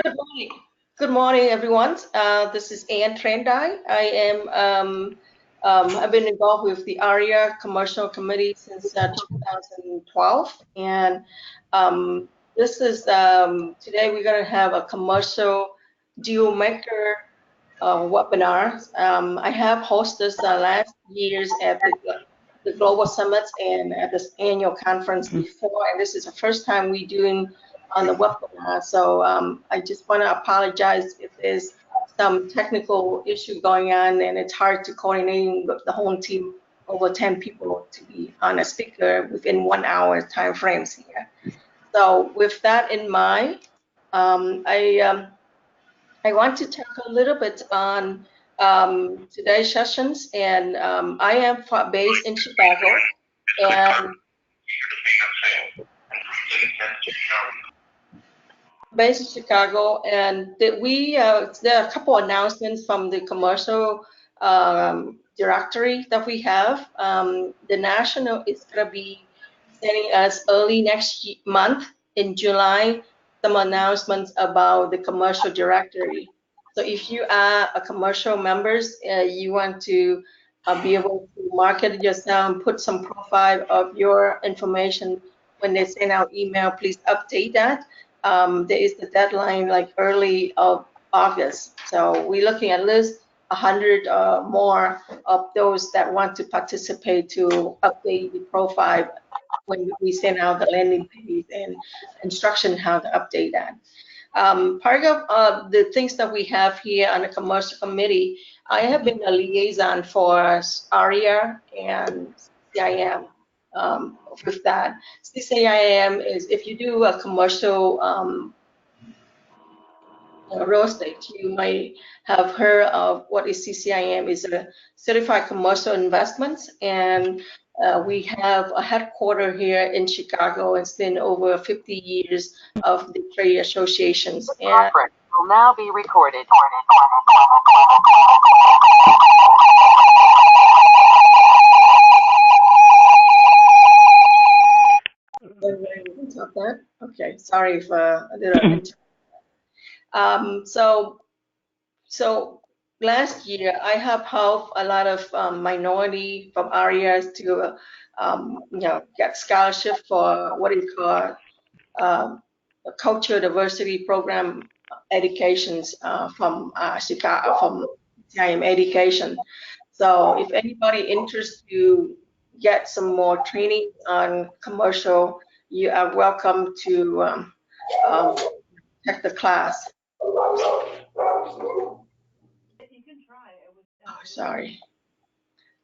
Good morning. Good morning, everyone. This is Ann Trendai. I've been involved with the AREAA Commercial Committee since 2012, and this is today we're going to have a commercial deal maker webinar. I have hosted last year's at the Global Summits and at this annual conference before, and this is the first time we're doing on the webinar. So I just want to apologize if there's some technical issue going on and it's hard to coordinate with the whole team, over 10 people to be on a speaker within 1 hour time frames here. So with that in mind, um, I um, I want to talk a little bit on today's sessions, and I am based in Chicago, and there are a couple announcements from the commercial directory that we have. The national is going to be sending us early next month in July some announcements about the commercial directory. So if you are a commercial members, you want to be able to market yourself, put some profile of your information when they send out email, please update that. There is the deadline like early of August. So we're looking at least 100 more of those that want to participate to update the profile when we send out the landing page and instruction how to update that. Part of the things that we have here on the commercial committee, I have been a liaison for AREAA and CIM with that. CCIM is if you do a commercial real estate, you might have heard of what is CCIM, is a Certified Commercial Investments, and we have a headquarter here in Chicago. It's been over 50 years of the trade associations. The conference will now be recorded. That? Okay, sorry if I did so last year I have helped a lot of minority from areas to get scholarship for what is called a cultural diversity program educations from Chicago, from CIM Education. So if anybody interested to get some more training on commercial, you are welcome to take the class. Oh, sorry.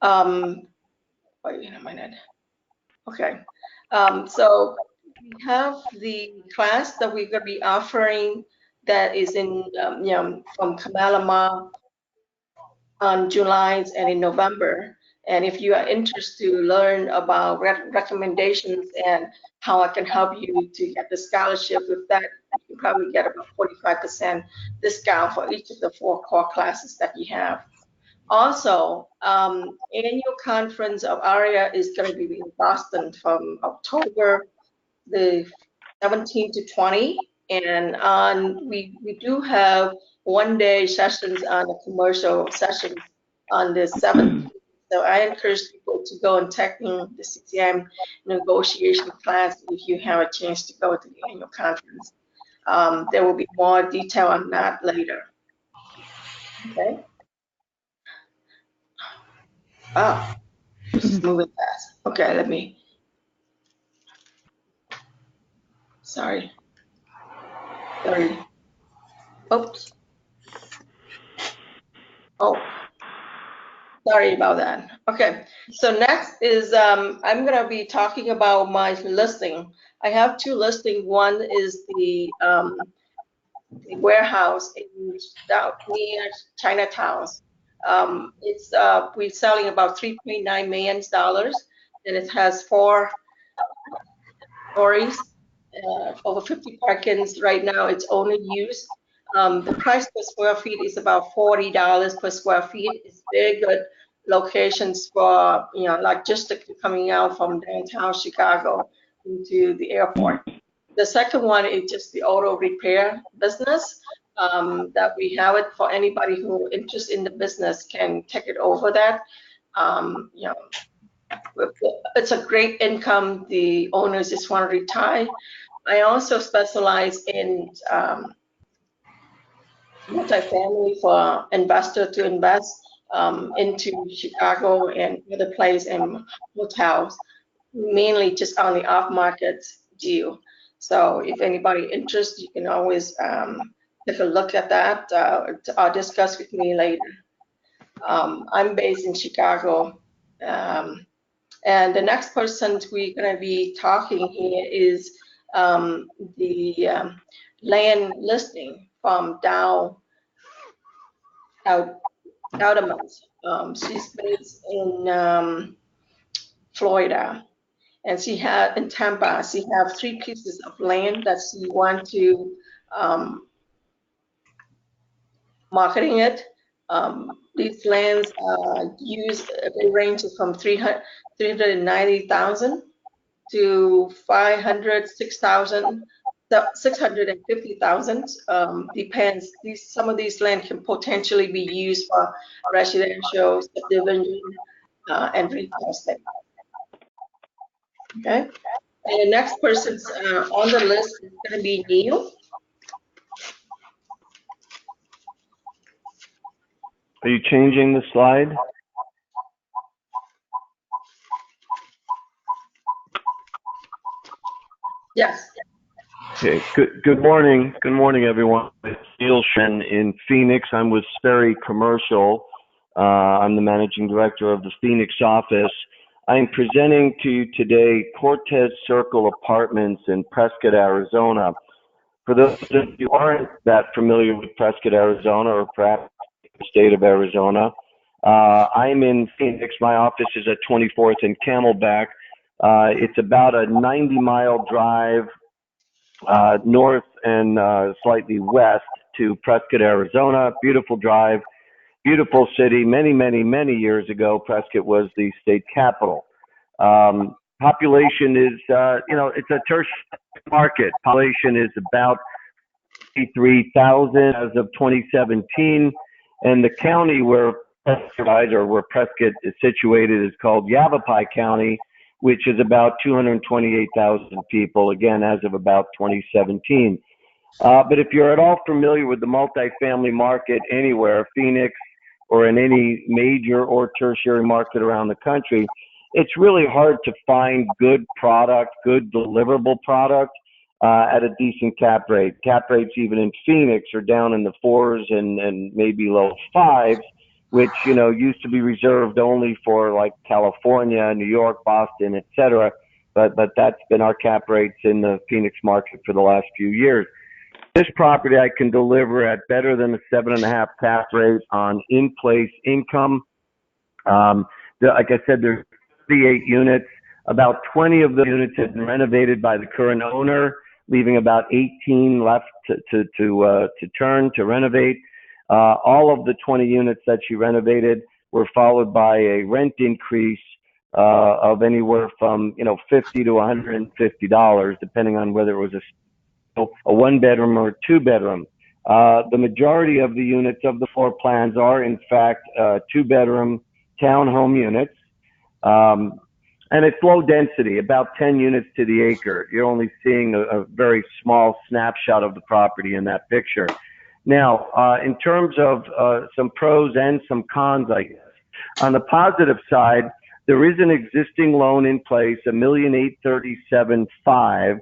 Wait a minute. Okay. So we have the class that we're going to be offering that is in, from Kamalama on July and in November. And if you are interested to learn about recommendations and how I can help you to get the scholarship with that, you can probably get about 45% discount for each of the 4 core classes that you have. Also, annual conference of AREAA is going to be in Boston from October the 17th to 20, and we do have 1-day sessions on the commercial sessions on the 17th. So I encourage people to go and take in the CCM negotiation class if you have a chance to go to the annual conference. There will be more detail on that later. Okay. Oh, this is moving fast. Okay, let me. Sorry. Oops. Oh, sorry about that. Okay, so next is I'm going to be talking about my listing. I have 2 listings. One is the warehouse in near Chinatown. It's we're selling about $3.9 million, and it has 4 stories, over 50 parkings. Right now, it's only used. The price per square feet is about $40 per square feet. It's very good locations for, logistics coming out from downtown Chicago into the airport. The second one is just the auto repair business that we have it for anybody who interested in the business can take it over that. You know, it's a great income. The owners just want to retire. I also specialize in multifamily for investor to invest into Chicago and other places and hotels, mainly just on the off-market deal. So if anybody interested, you can always take a look at that or discuss with me later. I'm based in Chicago. And the next person we're going to be talking here is the land listing from Dowdemans. She's based in Florida, and she had in Tampa. She have 3 pieces of land that she want to marketing it. These lands they range from 390,000 to 506,000, 650,000. Depends. Some of these land can potentially be used for residential, subdivision, and retail estate. Okay. And the next person's on the list is going to be Neil. Are you changing the slide? Yes. Okay. Good morning. Good morning, everyone. It's Neil Shen in Phoenix. I'm with AREAA Commercial. I'm the managing director of the Phoenix office. I'm presenting to you today Cortez Circle Apartments in Prescott, Arizona. For those of you who aren't that familiar with Prescott, Arizona, or perhaps the state of Arizona, I'm in Phoenix. My office is at 24th and Camelback. It's about a 90-mile drive north and slightly west to Prescott, Arizona. Beautiful drive, beautiful city. Many years ago, Prescott was the state capital. Population is, it's a tertiary market. Population is about 53,000 as of 2017, and the county where Prescott is situated is called Yavapai County, which is about 228,000 people, again, as of about 2017. But if you're at all familiar with the multifamily market anywhere, Phoenix, or in any major or tertiary market around the country, it's really hard to find good product, good deliverable product at a decent cap rate. Cap rates even in Phoenix are down in the 4s and maybe low 5s, which, used to be reserved only for like California, New York, Boston, et cetera. But that's been our cap rates in the Phoenix market for the last few years. This property I can deliver at better than a 7.5 cap rate on in-place income. Like I said, there's 38 units. About 20 of the units have been renovated by the current owner, leaving about 18 left to turn to renovate. All of the 20 units that she renovated were followed by a rent increase of anywhere from $50 to $150, depending on whether it was a 1-bedroom or a 2-bedroom. The majority of the units of the floor plans are, in fact, 2-bedroom townhome units. And it's low density, about 10 units to the acre. You're only seeing a very small snapshot of the property in that picture. Now, in terms of some pros and some cons, I guess. On the positive side, there is an existing loan in place, $1,837,500,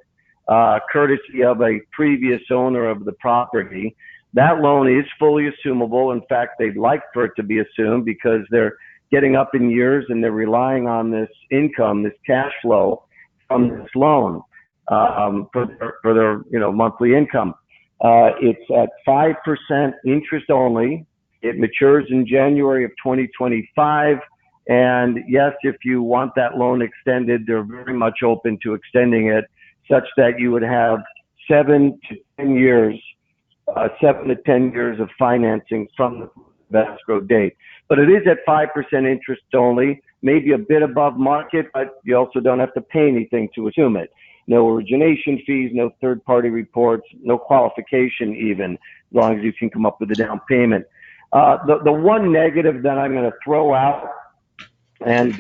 courtesy of a previous owner of the property. That loan is fully assumable. In fact, they'd like for it to be assumed because they're getting up in years and they're relying on this income, this cash flow from this loan for their monthly income. It's at 5% interest only. It matures in January of 2025. And yes, if you want that loan extended, they're very much open to extending it such that you would have 7 to 10 years of financing from the escrow date. But it is at 5% interest only, maybe a bit above market, but you also don't have to pay anything to assume it. no origination fees, no third-party reports, no qualification even, as long as you can come up with a down payment. The one negative that I'm going to throw out, and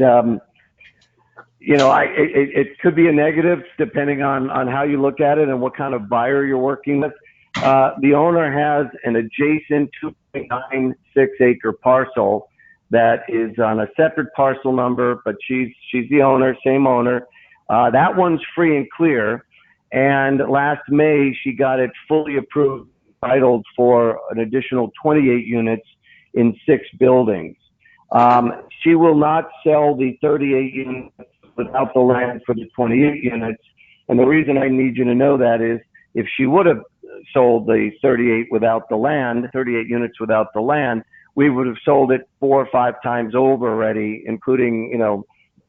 it could be a negative depending on how you look at it and what kind of buyer you're working with. The owner has an adjacent 2.96 acre parcel that is on a separate parcel number, but she's the owner, same owner. That one's free and clear. And last May, she got it fully approved, titled for an additional 28 units in 6 buildings. She will not sell the 38 units without the land for the 28 units. And the reason I need you to know that is if she would have sold the 38 without the land, 38 units without the land, we would have sold it 4 or 5 times over already, including,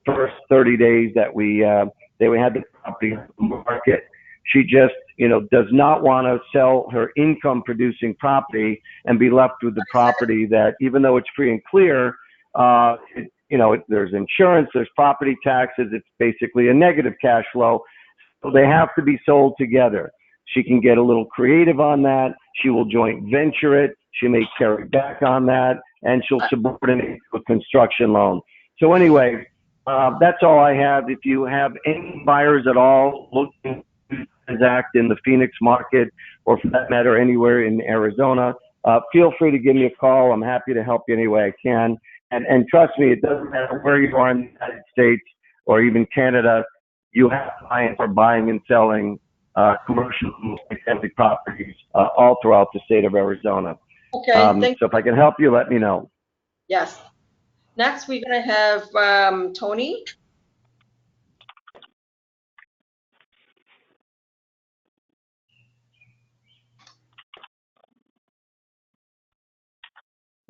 first 30 days that we had the property on the market. She just, does not want to sell her income producing property and be left with the property that, even though it's free and clear, there's insurance, there's property taxes, it's basically a negative cash flow. So they have to be sold together. She can get a little creative on that. She will joint venture it. She may carry back on that, and she'll subordinate to a construction loan. So anyway, that's all I have. If you have any buyers at all looking to transact in the Phoenix market, or for that matter, anywhere in Arizona, feel free to give me a call. I'm happy to help you any way I can. And trust me, it doesn't matter where you are in the United States or even Canada, you have clients for buying and selling commercial multifamily properties all throughout the state of Arizona. Okay, so if I can help you, let me know. Yes. Next, we're going to have Tony.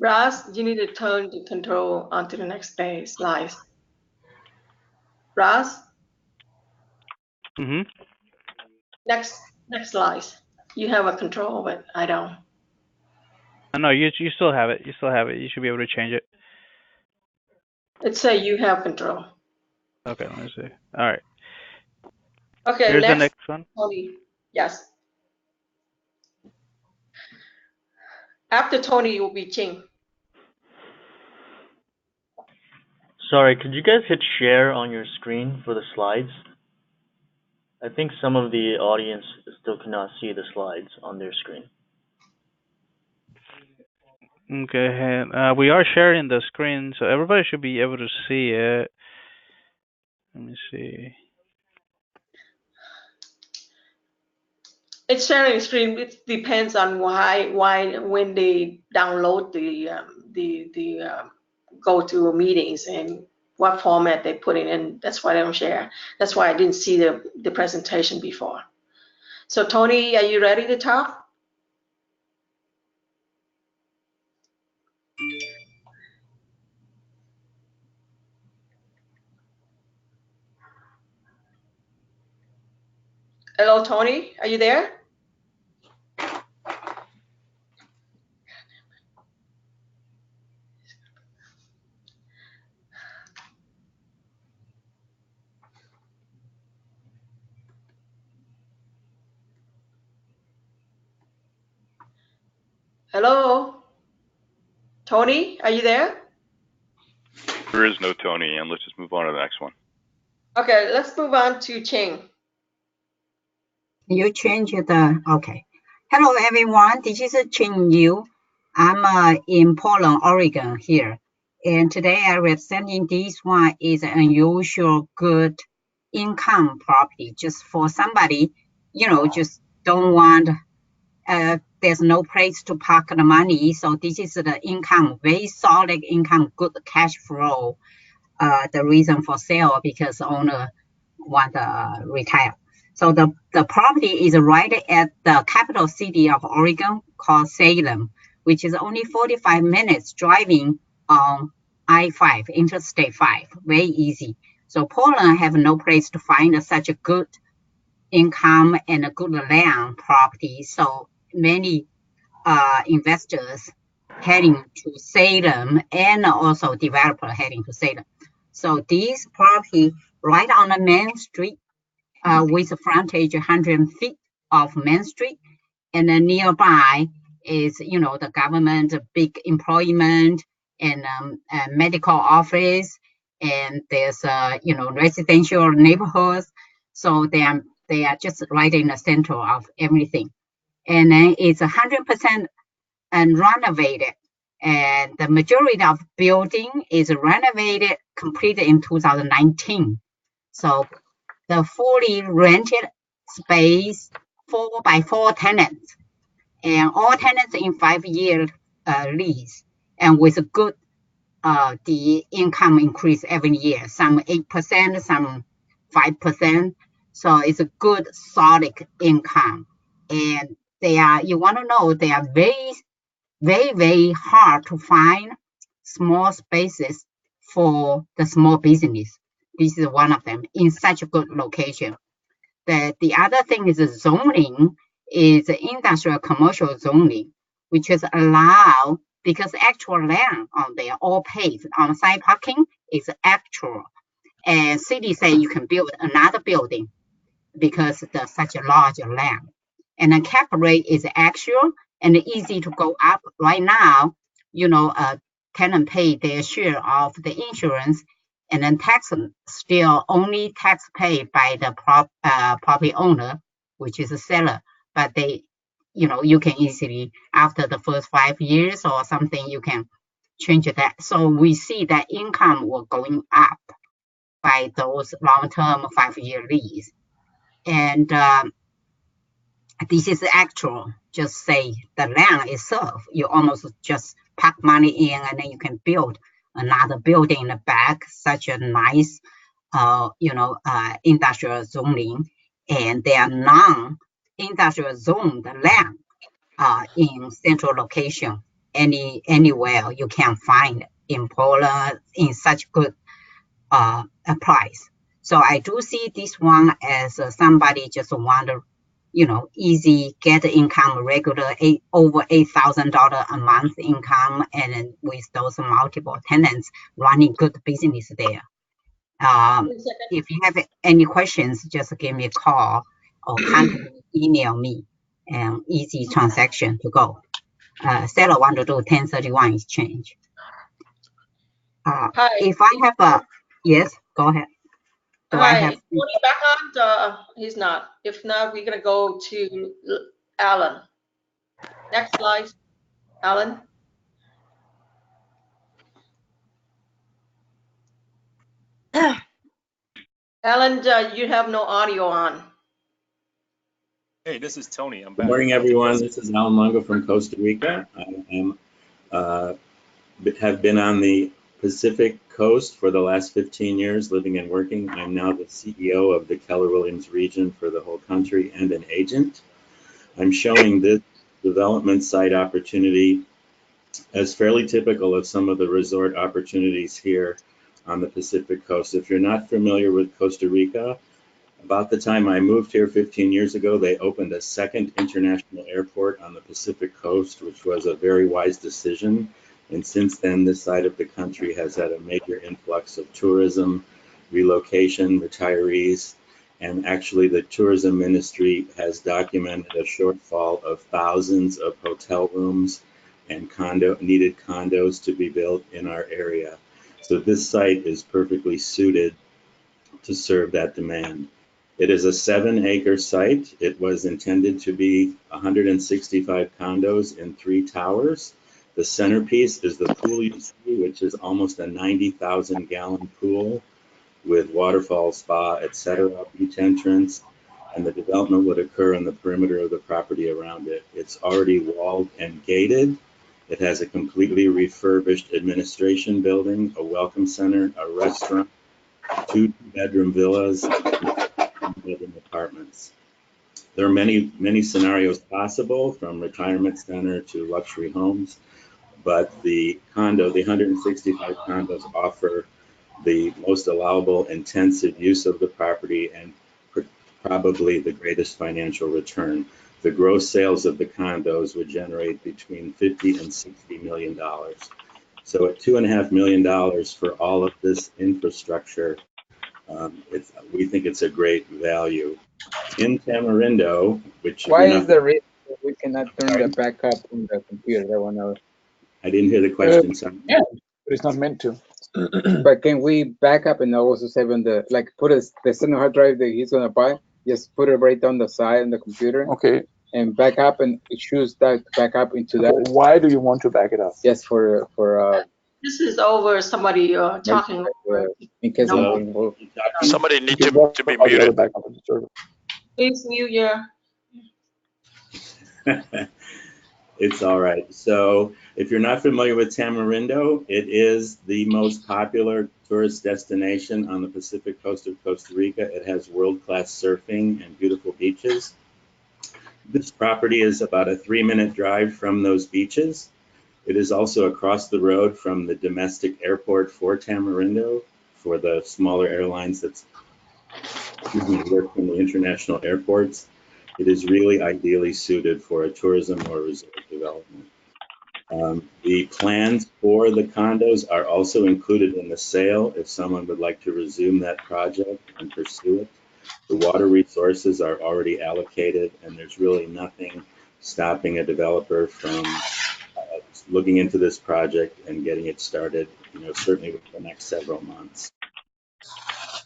Ross, you need to turn the control onto the next page, slides. Ross? Mm-hmm. Next slide. You have a control, but I don't. No, you still have it. You still have it. You should be able to change it. It says you have control. Okay, let me see. All right. Okay, Here's the next one. Tony. Yes. After Tony, it will be Ching. Sorry, could you guys hit share on your screen for the slides? I think some of the audience still cannot see the slides on their screen. Okay, and we are sharing the screen, so everybody should be able to see it. Let me see. It's sharing screen. It depends on when they download the go to meetings and what format they put in. That's why they don't share. That's why I didn't see the presentation before. So Tony, are you ready to talk? Hello, Tony. Are you there? Hello? Tony, are you there? There is no Tony, and let's just move on to the next one. Okay, let's move on to Ching. You change the, okay. Hello, everyone. This is Ching Yu. I'm in Portland, Oregon here. And today I'm representing this one is an unusual good income property just for somebody, just don't want, there's no place to park the money. So this is the income, very solid income, good cash flow. The reason for sale because owner want to retire. So the property is right at the capital city of Oregon called Salem, which is only 45 minutes driving on I-5, Interstate 5, very easy. So Portland have no place to find such a good income and a good land property. So many investors heading to Salem and also developer heading to Salem. So this property right on the main street with frontage 100 feet of Main Street, and then nearby is, the government, big employment, and medical office, and there's residential neighborhoods. So they are just right in the center of everything, and then it's 100% and renovated, and the majority of building is renovated, completed in 2019. So the fully rented space, 4x4 tenants, and all tenants in 5-year lease, and with a good the income increase every year, some 8%, some 5%. So it's a good solid income, and you want to know, they are very, very, very hard to find small spaces for the small business. This is one of them in such a good location. The other thing is zoning is industrial commercial zoning, which is allowed because actual land on there, all paved. On-site parking is actual. And city say you can build another building because there's such a large land. And the cap rate is actual and easy to go up. Right now, tenant pay their share of the insurance, and then tax still only tax paid by the property owner, which is a seller. But you can easily, after the first 5 years or something, you can change that. So we see that income will going up by those long-term 5-year lease. And this is actual. Just say the land itself, you almost just pack money in, and then you can build another building in the back, such a nice, industrial zoning. And they are non-industrial zoned land in central location. Anywhere you can find in Poland in such good price. So I do see this one as somebody just want to, easy get income, regular over $8,000 a month income, and then with those multiple tenants running good business there. If you have any questions, just give me a call or contact me, email me, and easy transaction to go. Seller want to do 1031 exchange. Hi. If I have yes, go ahead. Hi, Tony back on? He's not. If not, we're gonna go to Alan. Next slide, Alan. Alan, you have no audio on. Hey, this is Tony. I'm back. Good morning, everyone. This is Alan Longo from Costa Rica. I have been on the Pacific Coast for the last 15 years, living and working. I'm now the CEO of the Keller Williams region for the whole country and an agent. I'm showing this development site opportunity as fairly typical of some of the resort opportunities here on the Pacific Coast. If you're not familiar with Costa Rica, about the time I moved here 15 years ago, they opened a second international airport on the Pacific Coast, which was a very wise decision. And since then, this side of the country has had a major influx of tourism, relocation, retirees, and actually the tourism ministry has documented a shortfall of thousands of hotel rooms and needed condos to be built in our area. So this site is perfectly suited to serve that demand. It is a 7-acre site. It was intended to be 165 condos in 3 towers. The centerpiece is the pool you see, which is almost a 90,000-gallon pool with waterfall, spa, etc., beach entrance, and the development would occur in the perimeter of the property around it. It's already walled and gated. It has a completely refurbished administration building, a welcome center, a restaurant, 2 bedroom villas, and bedroom apartments. There are many, many scenarios possible, from retirement center to luxury homes, but the 165 condos offer the most allowable intensive use of the property and probably the greatest financial return. The gross sales of the condos would generate between $50 and $60 million. So at $2.5 million for all of this infrastructure, We think it's a great value. In Tamarindo, which Why you're is not, the reason that we cannot turn sorry, the backup on the computer? I want to. I didn't hear the question, son. Yeah, but it's not meant to. But can we back up and also save on the, like, put the external hard drive that he's gonna buy, just put it right on the side on the computer Okay. and back up and choose that back up into that. Why do you want to back it up? Just for This is over somebody talking. in case Hello? something will. You talking? Somebody need Okay, to what be about the other muted. backup of the server? Please mute your. It's all right. So if you're not familiar with Tamarindo, it is the most popular tourist destination on the Pacific coast of Costa Rica. It has world-class surfing and beautiful beaches. This property is about a 3-minute drive from those beaches. It is also across the road from the domestic airport for Tamarindo for the smaller airlines that work from the international airports. It is really ideally suited for a tourism or resort development. The plans for the condos are also included in the sale if someone would like to resume that project and pursue it. The water resources are already allocated, and there's really nothing stopping a developer from looking into this project and getting it started, certainly within the next several months.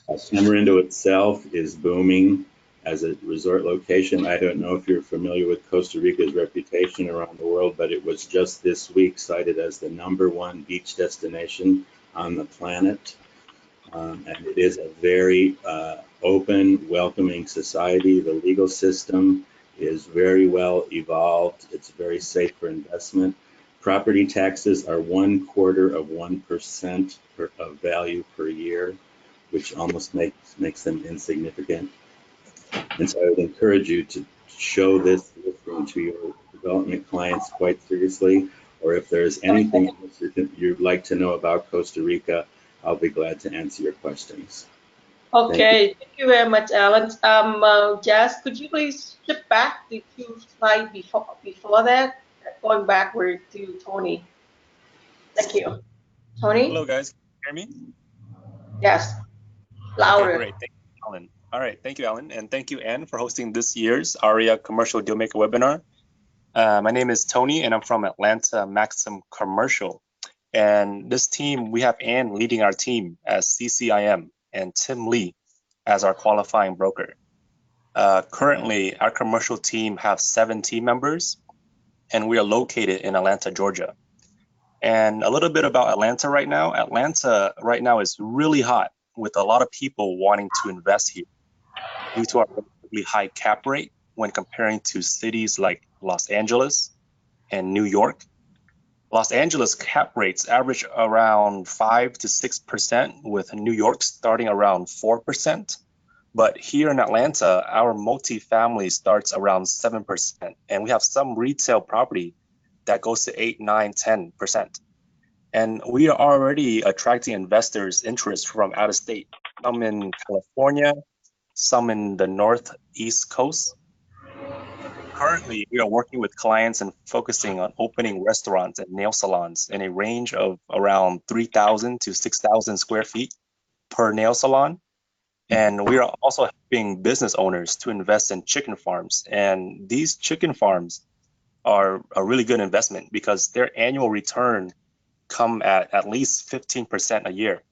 Tamarindo itself is booming as a resort location. I don't know if you're familiar with Costa Rica's reputation around the world, but it was just this week cited as the #1 beach destination on the planet. And it is a very open, welcoming society. The legal system is very well evolved. It's very safe for investment. Property taxes are 1/4% of value per year, which almost makes them insignificant. And so I would encourage you to show this listing to your development clients quite seriously, or if there's anything else you'd like to know about Costa Rica, I'll be glad to answer your questions. Okay, thank you very much, Alan. Jazz, could you please flip back the 2 slides before that, going backward to Tony. Thank you. Tony? Hello, guys. Can you hear me? Yes, Okay, louder. great. Thank you, Alan. All right. Thank you, Alan. And thank you, Anne, for hosting this year's AREAA Commercial Dealmaker webinar. My name is Tony, and I'm from Atlanta Maxim Commercial. And this team, we have Anne leading our team as CCIM and Tim Lee as our qualifying broker. Currently, our commercial team have 7 team members, and we are located in Atlanta, Georgia. And a little bit about Atlanta right now. Atlanta right now is really hot with a lot of people wanting to invest here due to our relatively high cap rate when comparing to cities like Los Angeles and New York. Los Angeles cap rates average around 5 to 6%, with New York starting around 4%. But here in Atlanta, our multifamily starts around 7%, and we have some retail property that goes to 8, 9, 10%. And we are already attracting investors' interest from out of state, some in California, some in the Northeast coast. Currently, we are working with clients and focusing on opening restaurants and nail salons in a range of around 3,000 to 6,000 square feet per nail salon. And we are also helping business owners to invest in chicken farms. And these chicken farms are a really good investment because their annual return come at least 15% a year.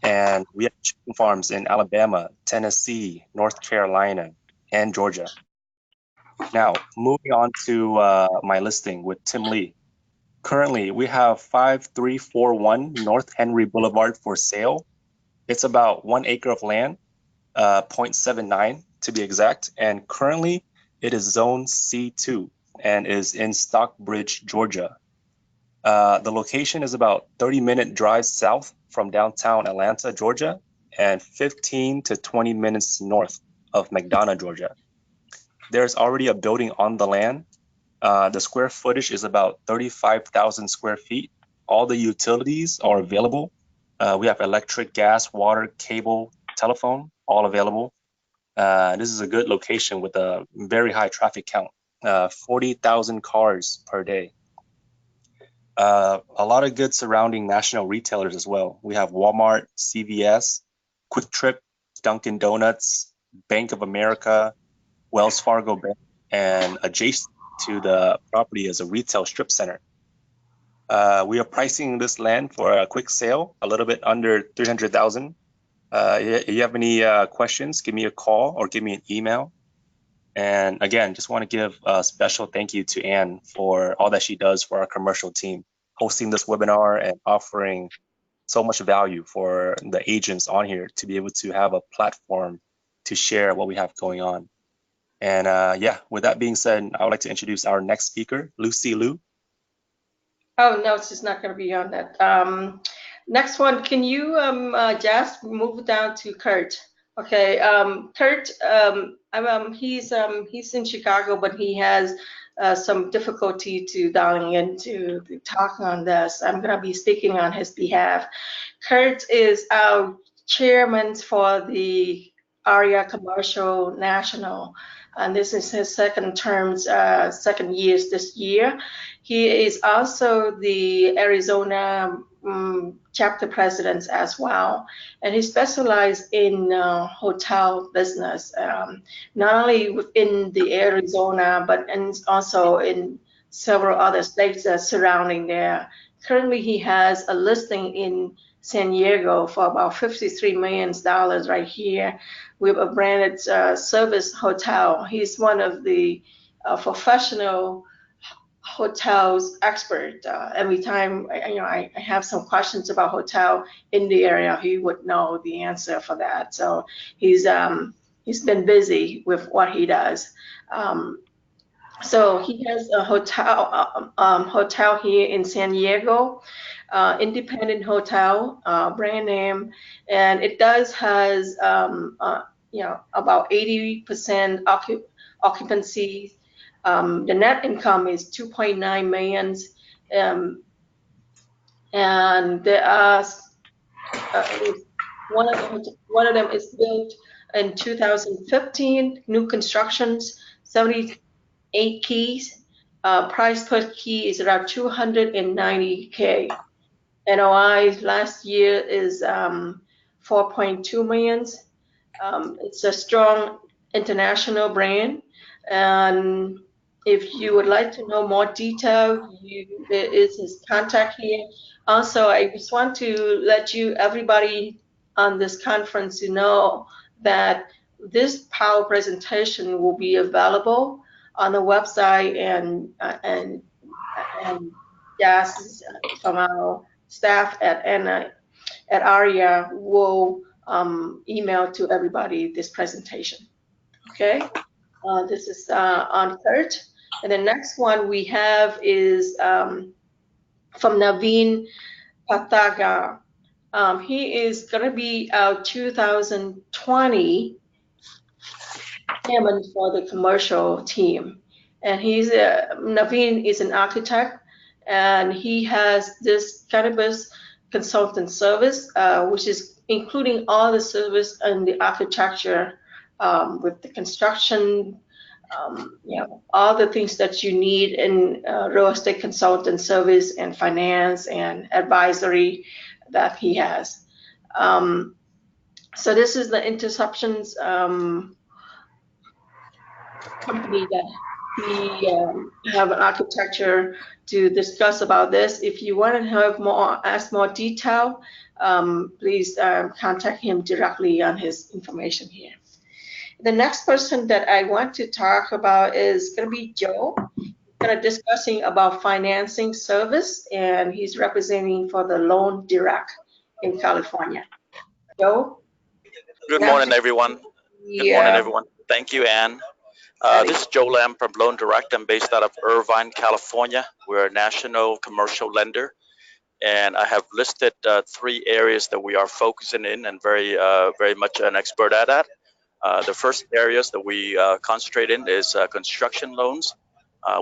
And we have chicken farms in Alabama, Tennessee, North Carolina, and Georgia. Now, moving on to my listing with Tim Lee. Currently, we have 5341 North Henry Boulevard for sale. It's about 1 acre of land, 0.79 to be exact. And currently, it is zone C2 and is in Stockbridge, Georgia. The location is about 30-minute drive south from downtown Atlanta, Georgia, and 15 to 20 minutes north of McDonough, Georgia. There's already a building on the land. The square footage is about 35,000 square feet. All the utilities are available. We have electric, gas, water, cable, telephone, all available. This is a good location with a very high traffic count, 40,000 cars per day. A lot of good surrounding national retailers as well. We have Walmart, CVS, Quick Trip, Dunkin' Donuts, Bank of America, Wells Fargo Bank, and adjacent to the property is a retail strip center. We are pricing this land for a quick sale, a little bit under $300,000. If you have any questions, give me a call or give me an email. And again, just want to give a special thank you to Anne for all that she does for our commercial team, hosting this webinar and offering so much value for the agents on here to be able to have a platform to share what we have going on. And yeah, with that being said, I would like to introduce our next speaker, Lucy Liu. Oh, no, it's just not going to be on that. Next one, can you just move down to Kurt? Okay, Kurt, he's in Chicago, but he has some difficulty to dialing in to talk on this. I'm going to be speaking on his behalf. Kurt is our chairman for the AREAA Commercial National, and this is his second year this year. He is also the Arizona chapter president as well, and he specializes in hotel business, not only within the Arizona, but also in several other states surrounding there. Currently, he has a listing in San Diego for about $53 million right here with a branded service hotel. He's one of the professional hotels expert. Every time I have some questions about hotel in the area, he would know the answer for that. So he's been busy with what he does. So he has a hotel here in San Diego, independent hotel, brand name, and it has about 80% occupancy. The net income is 2.9 million, and there are one of them is built in 2015, new constructions, 78 keys. Price per key is around 290K. NOI last year is 4.2 million. It's a strong international brand, and if you would like to know more detail, there is his contact here. Also, I just want to let everybody on this conference know that this power presentation will be available on the website, and Jazz from our staff at AREAA will email to everybody this presentation. Okay, this is on Kurt. And the next one we have is from Naveen Pathagar. He is going to be our 2020 chairman for the commercial team. And Naveen is an architect, and he has this cannabis consultant service, which is including all the service and the architecture with the construction, all the things that you need in real estate consultant service and finance and advisory that he has. So this is the Interceptions company that we have an architecture to discuss about this. If you want to ask more detail, please contact him directly on his information here. The next person that I want to talk about is going to be Joe. He's going to discussing about financing service, and he's representing for the Loan Direct in California. Joe? Good morning, everyone. Good morning, everyone. Thank you, Anne. This is Joe Lamb from Loan Direct. I'm based out of Irvine, California. We're a national commercial lender, and I have listed 3 areas that we are focusing in and very much an expert at that. The first areas that we concentrate in is construction loans.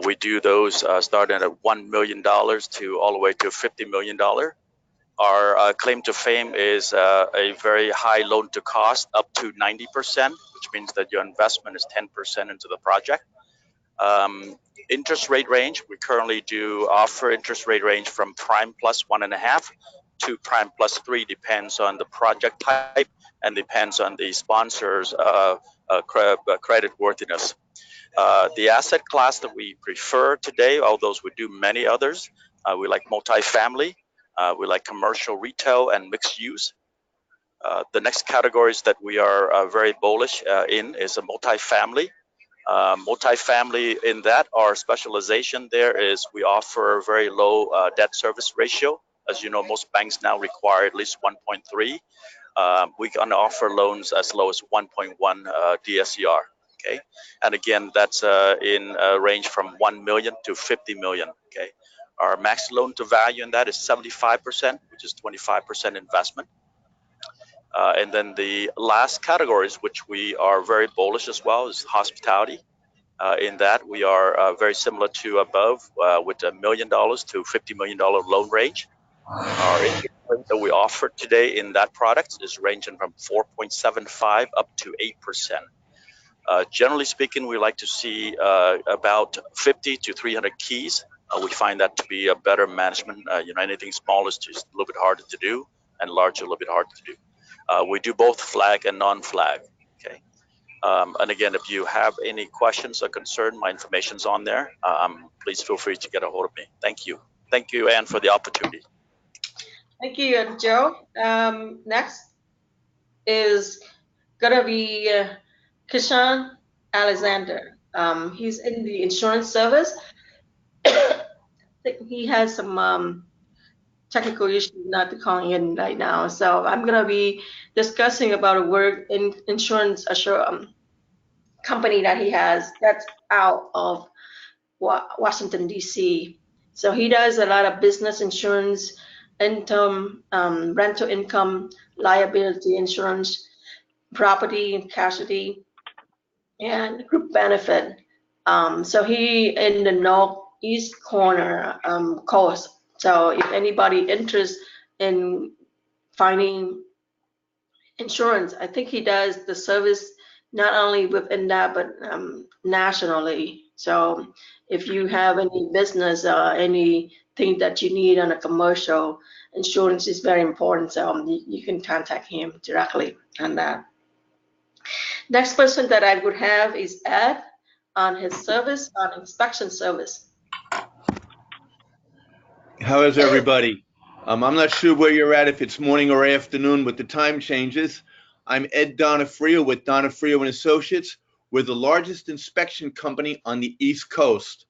We do those starting at $1 million to all the way to $50 million. Our claim to fame is a very high loan to cost, up to 90%, which means that your investment is 10% into the project. Interest rate range, we currently do offer interest rate range from prime plus 1.5 to prime plus 3, depends on the project type and depends on the sponsor's credit worthiness. The asset class that we prefer today, although we do many others, we like multifamily, we like commercial retail and mixed use. The next categories that we are very bullish in is a multifamily. Multifamily, in that our specialization there is we offer very low debt service ratio. As you know, most banks now require at least 1.3. We can offer loans as low as 1.1 DSCR. Okay, and again, that's in a range from 1 million to 50 million. Okay, our max loan to value in that is 75%, which is 25% investment. And then the last categories, which we are very bullish as well, is hospitality. In that, we are very similar to above with $1 million to $50 million loan range. Our interest rate that we offer today in that product is ranging from 4.75 up to 8%. Generally speaking, we like to see about 50 to 300 keys. We find that to be a better management. Anything small is just a little bit harder to do, and large a little bit harder to do. We do both flag and non-flag. Okay. And again, if you have any questions or concern, my information's on there. Please feel free to get a hold of me. Thank you. Thank you, Anne, for the opportunity. Thank you, Joe. Next is gonna be Kishan Alexander. He's in the insurance service. I think he has some technical issues not calling in right now. So I'm gonna be discussing about a work in insurance company that he has that's out of Washington, D.C. So he does a lot of business insurance, income, rental income, liability insurance, property and casualty, and group benefit. So he in the northeast corner coast. So if anybody interested in finding insurance, I think he does the service not only within that, but nationally. So if you have any business or anything that you need on a commercial, insurance is very important. So you can contact him directly on that. Next person that I would have is Ed on his service, on inspection service. How is everybody? I'm not sure where you're at, if it's morning or afternoon with the time changes. I'm Ed Donofrio with Donofrio and Associates. We're the largest inspection company on the East Coast,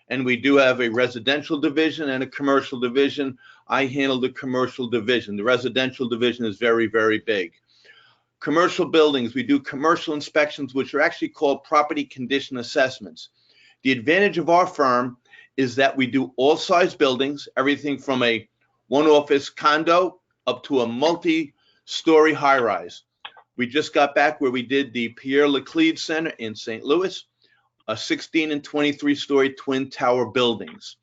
and we do have a residential division and a commercial division. I handle the commercial division. The residential division is very, very big. Commercial buildings, we do commercial inspections, which are actually called property condition assessments. The advantage of our firm is that we do all size buildings, everything from a one-office condo up to a multi-story high-rise. We just got back where we did the Pierre Laclede Center in St. Louis, a 16 and 23-story twin tower buildings.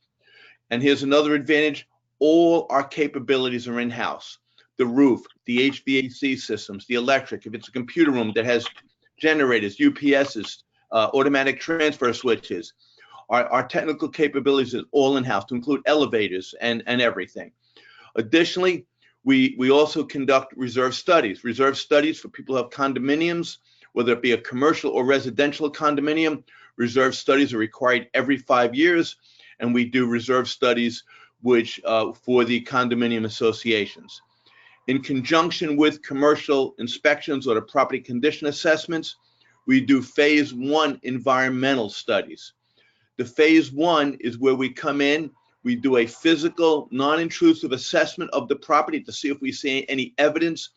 And here's another advantage. All our capabilities are in-house. The roof, the HVAC systems, the electric, if it's a computer room that has generators, UPSs, automatic transfer switches. Our technical capabilities is all in-house, to include elevators and everything. Additionally, we also conduct reserve studies for people who have condominiums, whether it be a commercial or residential condominium. Reserve studies are required every 5 years, and we do reserve studies which for the condominium associations. In conjunction with commercial inspections or the property condition assessments, we do phase 1 environmental studies. The phase 1 is where we come in, we do a physical, non-intrusive assessment of the property to see if we see any evidence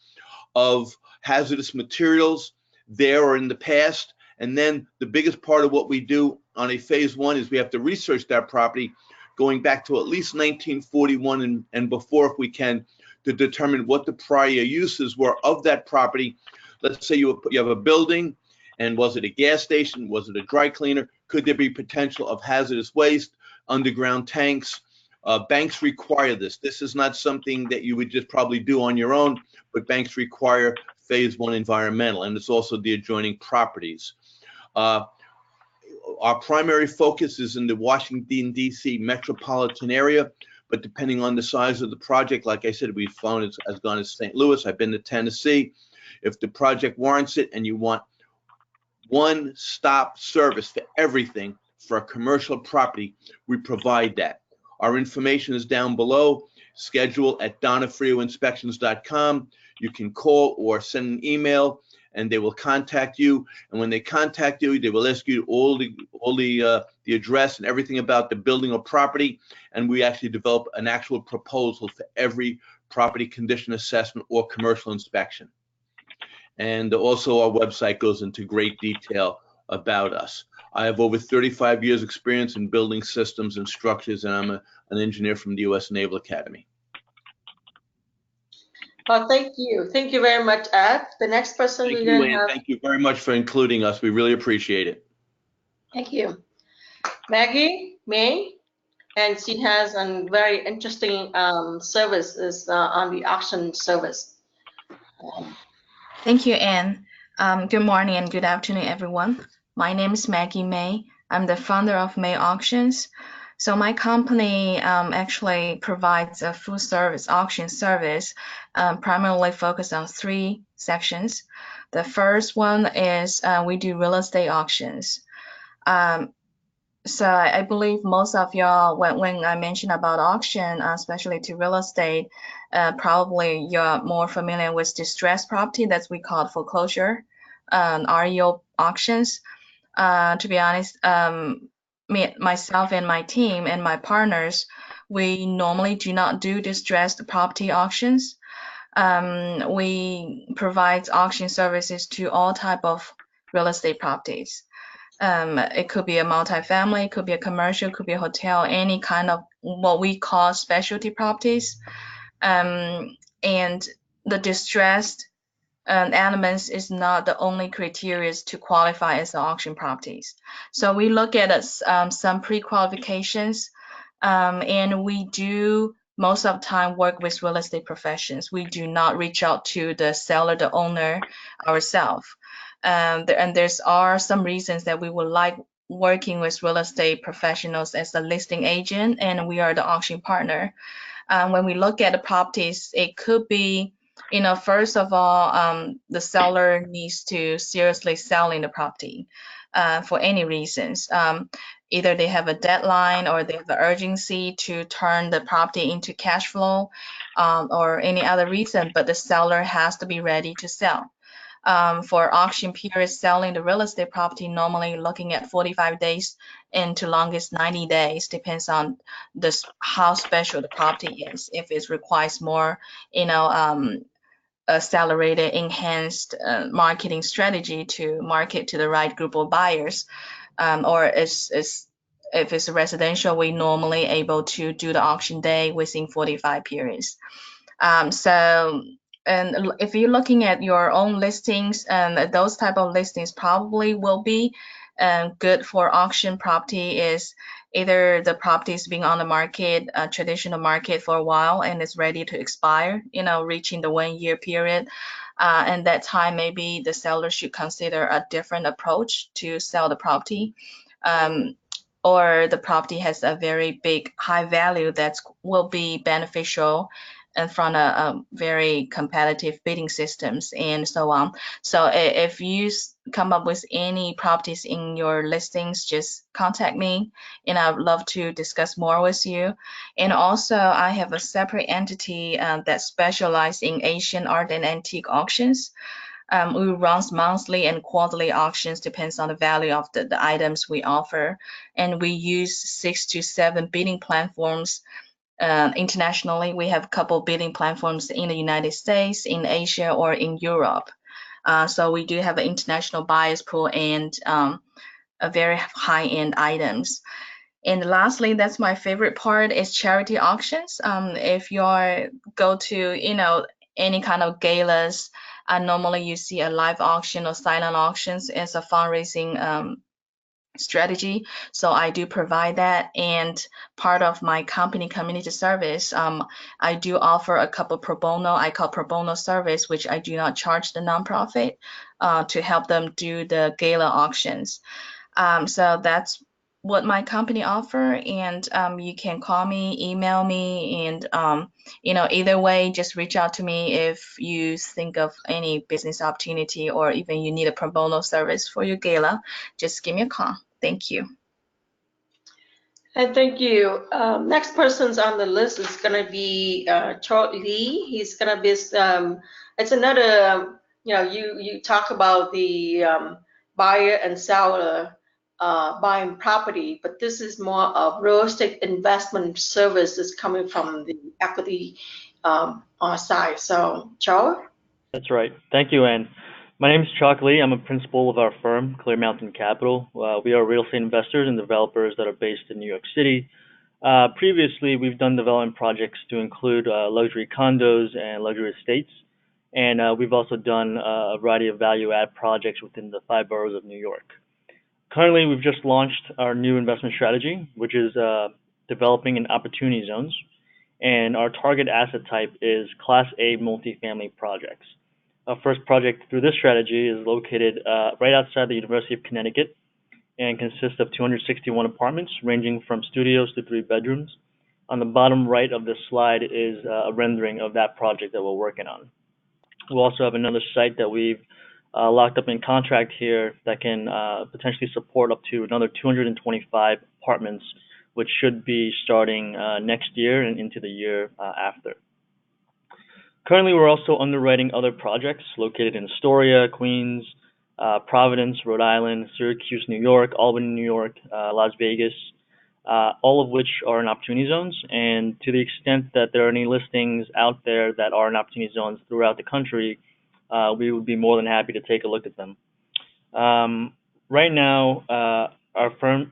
of hazardous materials there or in the past. And then the biggest part of what we do on a phase 1 is we have to research that property going back to at least 1941 and before, if we can, to determine what the prior uses were of that property. Let's say you have a building, and was it a gas station? Was it a dry cleaner? Could there be potential of hazardous waste, underground tanks? Banks require this. This is not something that you would just probably do on your own, but banks require phase 1 environmental, and it's also the adjoining properties. Our primary focus is in the Washington, D.C. metropolitan area, but depending on the size of the project, like I said, we've flown as gone to St. Louis. I've been to Tennessee. If the project warrants it and you want one-stop service for everything for a commercial property, we provide that. Our information is down below. Schedule at donafrioinspections.com. You can call or send an email, and they will contact you. And when they contact you, they will ask you all the address and everything about the building or property. And we actually develop an actual proposal for every property condition assessment or commercial inspection. And also our website goes into great detail about us. I have over 35 years experience in building systems and structures, and I'm an engineer from the U.S. Naval Academy. Well, thank you. Thank you very much, Ed. The next person we're going to have. Thank you very much for including us. We really appreciate it. Thank you. Maggie May, and she has a very interesting services on the auction service. Thank you, Anne. Good morning and good afternoon, everyone. My name is Maggie May. I'm the founder of May Auctions. So my company actually provides a full service auction service, primarily focused on 3 sections. The first one is we do real estate auctions. So I believe most of y'all, when I mention about auction, especially to real estate, probably you're more familiar with distressed property that we call foreclosure, REO auctions. To be honest, myself and my team and my partners, we normally do not do distressed property auctions. We provide auction services to all type of real estate properties. It could be a multifamily, it could be a commercial, it could be a hotel, any kind of what we call specialty properties. And the distressed elements is not the only criteria to qualify as the auction properties. So we look at some pre-qualifications, and we do most of the time work with real estate professions. We do not reach out to the seller, the owner ourselves. And there's are some reasons that we would like working with real estate professionals as a listing agent, and we are the auction partner. When we look at the properties, it could be, first of all, the seller needs to seriously selling the property for any reasons. Either they have a deadline or they have the urgency to turn the property into cash flow, or any other reason, but the seller has to be ready to sell. For auction period, selling the real estate property, normally looking at 45 days into longest 90 days, depends on how special the property is. If it requires more, accelerated, enhanced marketing strategy to market to the right group of buyers, or if it's a residential, we normally able to do the auction day within 45 periods. And if you're looking at your own listings, those type of listings probably will be good for auction property. Is either the property is being on the market, traditional market for a while, and it's ready to expire, reaching the 1-year period. And that time, maybe the seller should consider a different approach to sell the property. Or the property has a very big high value that will be beneficial in front of very competitive bidding systems and so on. So if you come up with any properties in your listings, just contact me and I'd love to discuss more with you. And also I have a separate entity that specializes in Asian art and antique auctions. We run monthly and quarterly auctions, depends on the value of the items we offer. And we use 6 to 7 bidding platforms. Internationally, we have a couple bidding platforms in the United States, in Asia, or in Europe. So we do have an international buyers pool and a very high-end items. And lastly, that's my favorite part, is charity auctions. If you go to any kind of galas, normally you see a live auction or silent auctions as a fundraising strategy. So I do provide that, and part of my company community service, I do offer a couple pro bono, I call pro bono service, which I do not charge the nonprofit to help them do the gala auctions. So that's what my company offer, and you can call me, email me, and either way, just reach out to me if you think of any business opportunity or even you need a pro bono service for your gala. Just give me a call. Thank you. And thank you. Next person's on the list is going to be Charles Lee. He's going to be, it's another, you talk about the buyer and seller buying property, but this is more of real estate investment services coming from the equity side. So, Charles? That's right. Thank you, Ann. My name is Chuck Lee. I'm a principal of our firm, Clear Mountain Capital. We are real estate investors and developers that are based in New York City. Previously, we've done development projects to include luxury condos and luxury estates. And we've also done a variety of value-add projects within the 5 boroughs of New York. Currently, we've just launched our new investment strategy, which is developing in opportunity zones. And our target asset type is Class A multifamily projects. Our first project through this strategy is located right outside the University of Connecticut and consists of 261 apartments ranging from studios to 3 bedrooms. On the bottom right of this slide is a rendering of that project that we're working on. We'll also have another site that we've locked up in contract here that can potentially support up to another 225 apartments, which should be starting next year and into the year after. Currently, we're also underwriting other projects located in Astoria, Queens, Providence, Rhode Island, Syracuse, New York, Albany, New York, Las Vegas, all of which are in opportunity zones. And to the extent that there are any listings out there that are in opportunity zones throughout the country, we would be more than happy to take a look at them. Right now,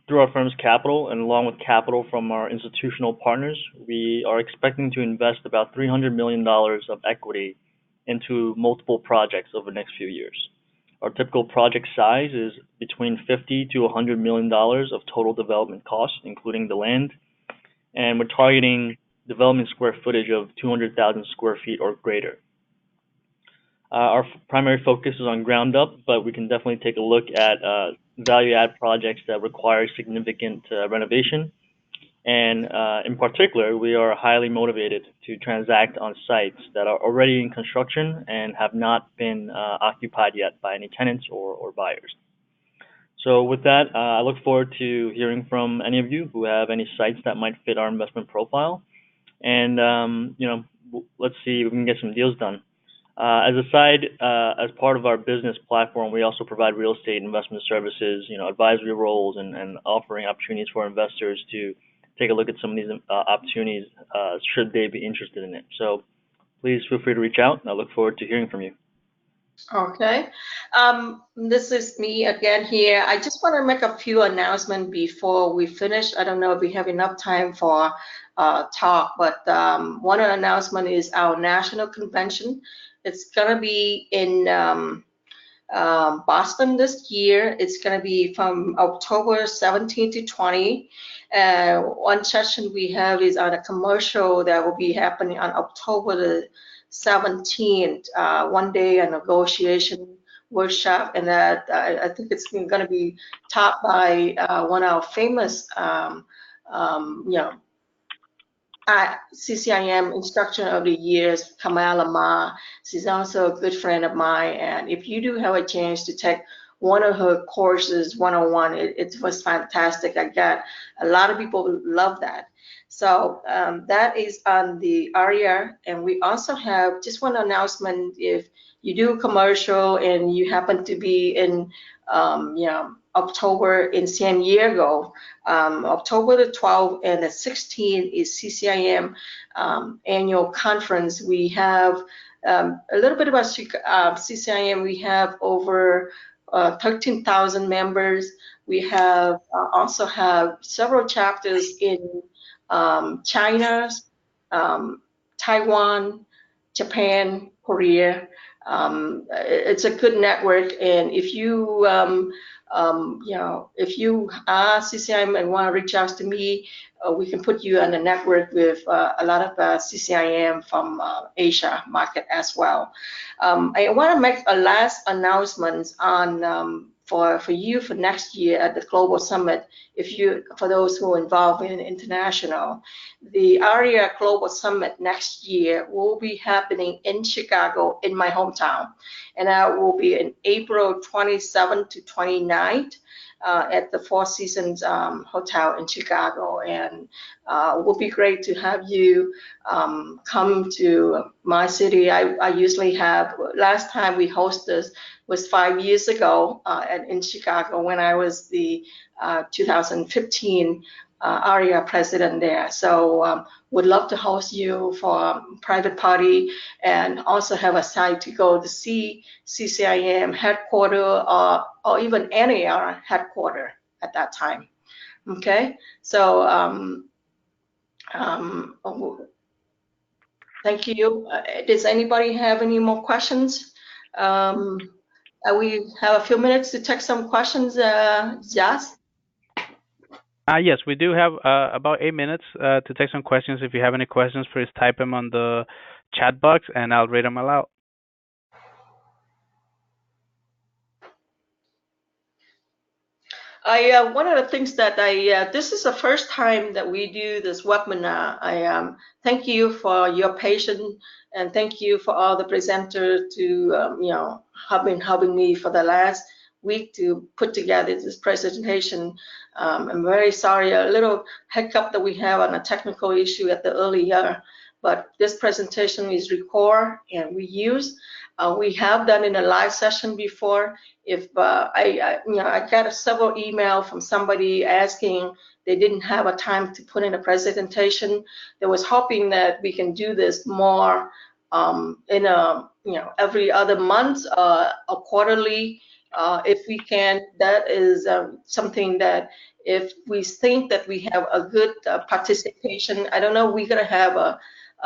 through our firm's capital and along with capital from our institutional partners, we are expecting to invest about $300 million of equity into multiple projects over the next few years. Our typical project size is between $50 to $100 million of total development costs, including the land, and we're targeting development square footage of 200,000 square feet or greater. Our primary focus is on ground up, but we can definitely take a look at value add projects that require significant renovation. And in particular, we are highly motivated to transact on sites that are already in construction and have not been occupied yet by any tenants or buyers. So with that, I look forward to hearing from any of you who have any sites that might fit our investment profile. And, let's see if we can get some deals done. As a side, as part of our business platform, we also provide real estate investment services, advisory roles and offering opportunities for investors to take a look at some of these opportunities should they be interested in it. So please feel free to reach out, and I look forward to hearing from you. Okay. This is me again here. I just want to make a few announcements before we finish. I don't know if we have enough time for talk, but one announcement is our national convention. It's going to be in Boston this year. It's going to be from October 17 to 20. One session we have is on a commercial that will be happening on October the 17th, one day a negotiation workshop, and that I think it's going to be taught by one of our famous CCIM Instructor of the Years, Kamala Ma. She's also a good friend of mine, and if you do have a chance to take one of her courses, 101, it was fantastic. I got a lot of people love that. So that is on the AREAA, and we also have just one announcement. If you do commercial and you happen to be in October in San Diego, October the 12th and the 16th is CCIM annual conference. We have a little bit about CCIM. We have over 13,000 members. We have also have several chapters in China, Taiwan, Japan, Korea. It's a good network, and if you if you are CCIM and want to reach out to me, we can put you on a network with a lot of CCIM from Asia market as well. I want to make a last announcement on for you for next year at the Global Summit. For those who are involved in international, the AREAA Global Summit next year will be happening in Chicago, in my hometown, and that will be in April 27th to 29th. At the Four Seasons Hotel in Chicago, and it would be great to have you come to my city. I usually have, last time we hosted was 5 years ago in Chicago when I was the 2015 AREAA president there. So would love to host you for a private party and also have a site to go to see CCIM headquarters or even NAR headquarters at that time. Okay, so thank you. Does anybody have any more questions? We have a few minutes to take some questions, Jazz. Yes, we do have about 8 minutes to take some questions. If you have any questions, please type them on the chat box and I'll read them aloud. One of the things that this is the first time that we do this webinar. I thank you for your patience and thank you for all the presenters to have been helping me for the last week to put together this presentation. I'm very sorry, a little hiccup that we have on a technical issue at the early year, but this presentation is recorded and we use. We have done in a live session before. If I got several emails from somebody asking they didn't have a time to put in a presentation. They was hoping that we can do this more in a every other month or quarterly if we can. That is something that if we think that we have a good participation, I don't know, we're gonna have a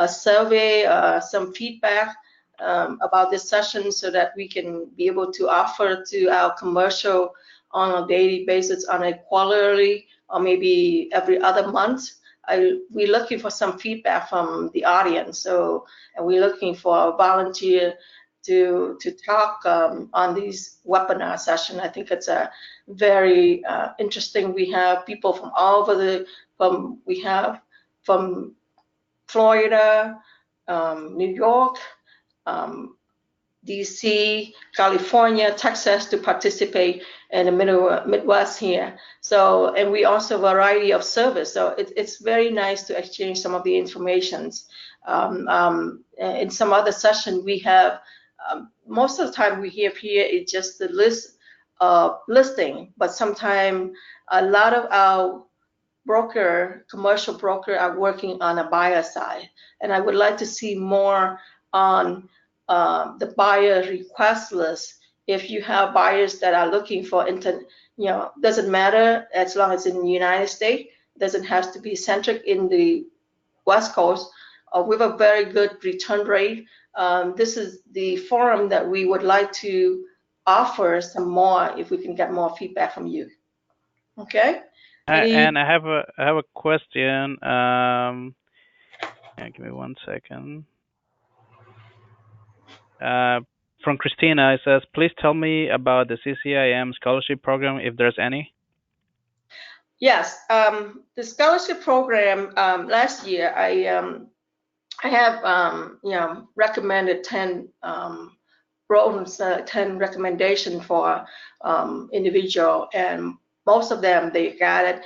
survey, some feedback about this session so that we can be able to offer to our commercial on a daily basis, on a quarterly, or maybe every other month. We're looking for some feedback from the audience. So, and we're looking for a volunteer to talk on these webinar session. I think it's a very interesting. We have people from all over we have from Florida, New York, DC, California, Texas to participate in the Midwest here. So, and we also variety of service. So it's very nice to exchange some of the informations. In some other session we have, most of the time we have here is just the listing, but sometimes a lot of our commercial broker are working on a buyer side. And I would like to see more on the buyer request list. If you have buyers that are looking for, doesn't matter as long as in the United States, doesn't have to be centric in the West Coast. We have a very good return rate. This is the forum that we would like to offer some more if we can get more feedback from you. Okay. And I have a question. Give me 1 second. From Christina, it says, please tell me about the CCIM scholarship program, if there's any. Yes, the scholarship program last year, I have recommended 10 10 recommendations for individual, and most of them they got it.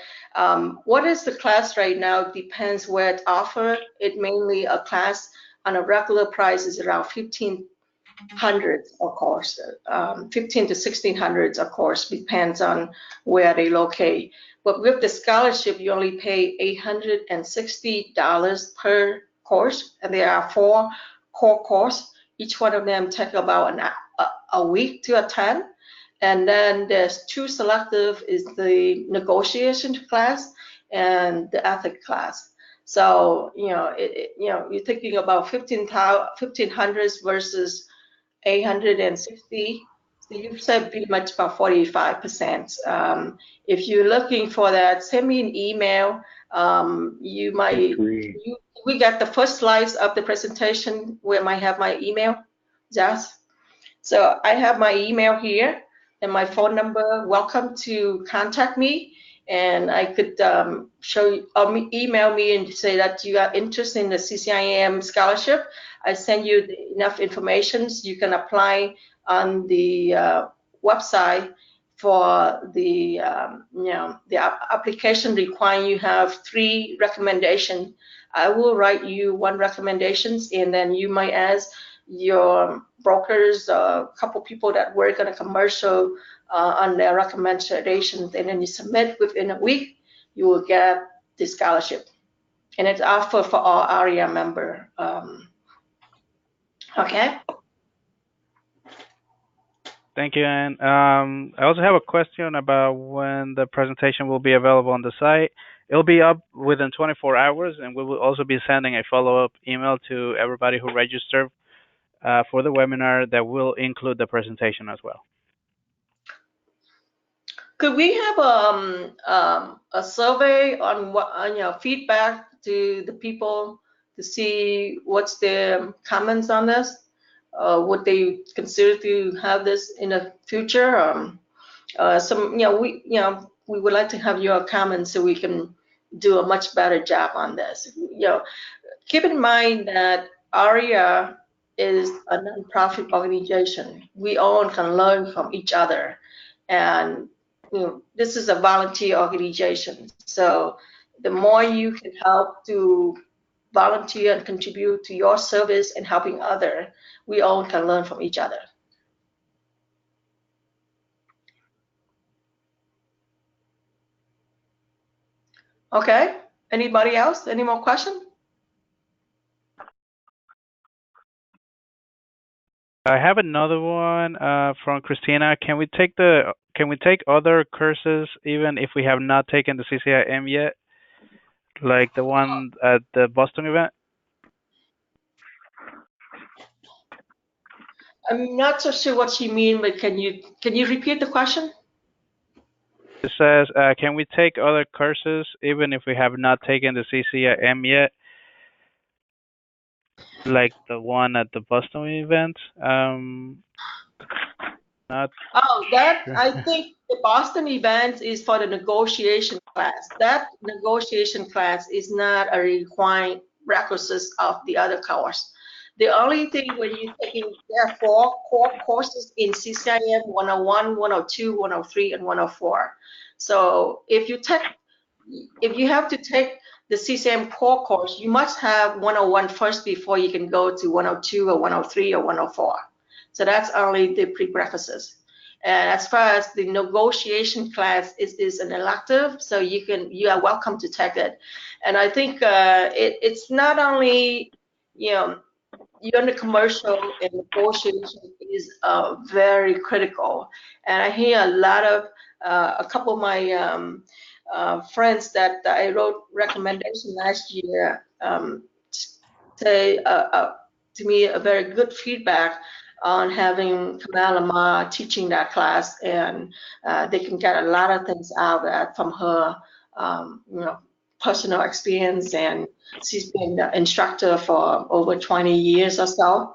What is the class right now depends where it's offered. It mainly a class on a regular price is around $1,500, of course, 15 to 1600, of course, depends on where they locate. But with the scholarship, you only pay $860 per course, and there are 4 core courses. Each one of them take about a week to attend. And then there's 2 selective, is the negotiation class and the ethics class. So you're thinking about 1500 versus 860. So you've said pretty much about 45%. If you're looking for that, send me an email. You might. We got the first slides of the presentation where I might have my email, Jazz. So I have my email here. and my phone number. Welcome to contact me, and I could show you or email me and say that you are interested in the CCIM scholarship. I send you enough information so you can apply on the website for the the application requiring you have 3 recommendations. I will write you 1 recommendations, and then you might ask your brokers, a couple people that work on a commercial on their recommendations, and then you submit within a week, you will get the scholarship. And it's offered for all AREAA member. Okay. Thank you, Ann. I also have a question about when the presentation will be available on the site. It'll be up within 24 hours, and we will also be sending a follow-up email to everybody who registered for the webinar that will include the presentation as well. Could we have a survey on what feedback to the people to see what's their comments on this? Would they consider to have this in the future? We would like to have your comments so we can do a much better job on this. Keep in mind that AREAA is a nonprofit organization. We all can learn from each other, and this is a volunteer organization. So the more you can help to volunteer and contribute to your service and helping others, we all can learn from each other. Okay, anybody else? Any more questions? I have another one from Christina. Can we take other courses even if we have not taken the CCIM yet, like the one at the Boston event? I'm not so sure what you mean, but can you repeat the question? It says, can we take other courses even if we have not taken the CCIM yet, like the one at the Boston event? Not that sure. I think the Boston event is for the negotiation class. That negotiation class is not a required requisite of the other course. The only thing when you're taking, there are 4 core courses in CCIM: 101, 102, 103, and 104. So if you have to take the CCIM core course, you must have 101 first before you can go to 102 or 103 or 104. So that's only the prerequisites. And as far as the negotiation class is an elective, so you are welcome to take it. And I think it's not only you're in the commercial, and negotiation is very critical. And I hear a couple of my friends that I wrote recommendation last year say to me a very good feedback on having Kamala Ma teaching that class, and they can get a lot of things out of that from her personal experience, and she's been the instructor for over 20 years or so.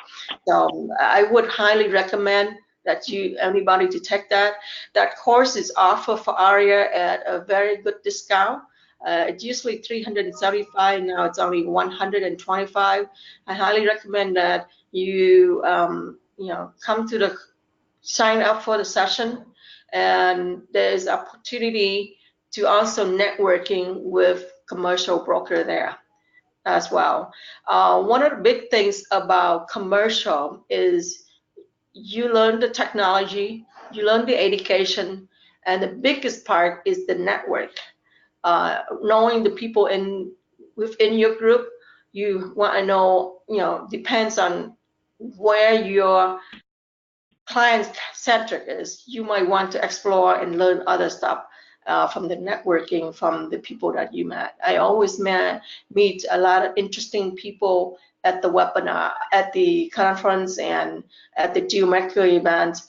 So I would highly recommend that anybody to take that. That course is offered for AREAA at a very good discount. It's usually $375, now it's only $125. I highly recommend that you come to sign up for the session, and there's opportunity to also networking with commercial broker there as well. One of the big things about commercial is you learn the technology, you learn the education, and the biggest part is the network. Knowing the people within your group, you want to know, depends on where your client centric is. You might want to explore and learn other stuff from the networking, from the people that you met. I always meet a lot of interesting people at the webinar, at the conference, and at the Dealmaker event.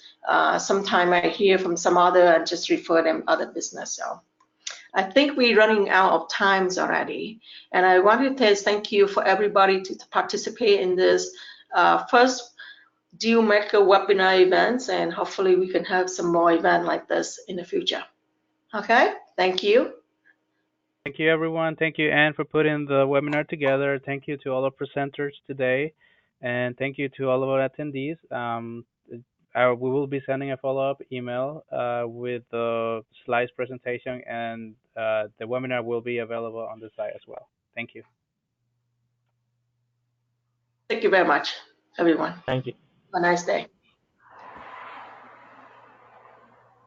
Sometime I hear from some other and just refer them other business. So I think we're running out of times already. And I want to thank you for everybody to participate in this first Dealmaker webinar events, and hopefully we can have some more events like this in the future. Okay, thank you. Thank you, everyone. Thank you, Anne, for putting the webinar together. Thank you to all our presenters today, and thank you to all of our attendees. We will be sending a follow-up email with the slides presentation, and the webinar will be available on the site as well. Thank you. Thank you very much, everyone. Thank you. Have a nice day.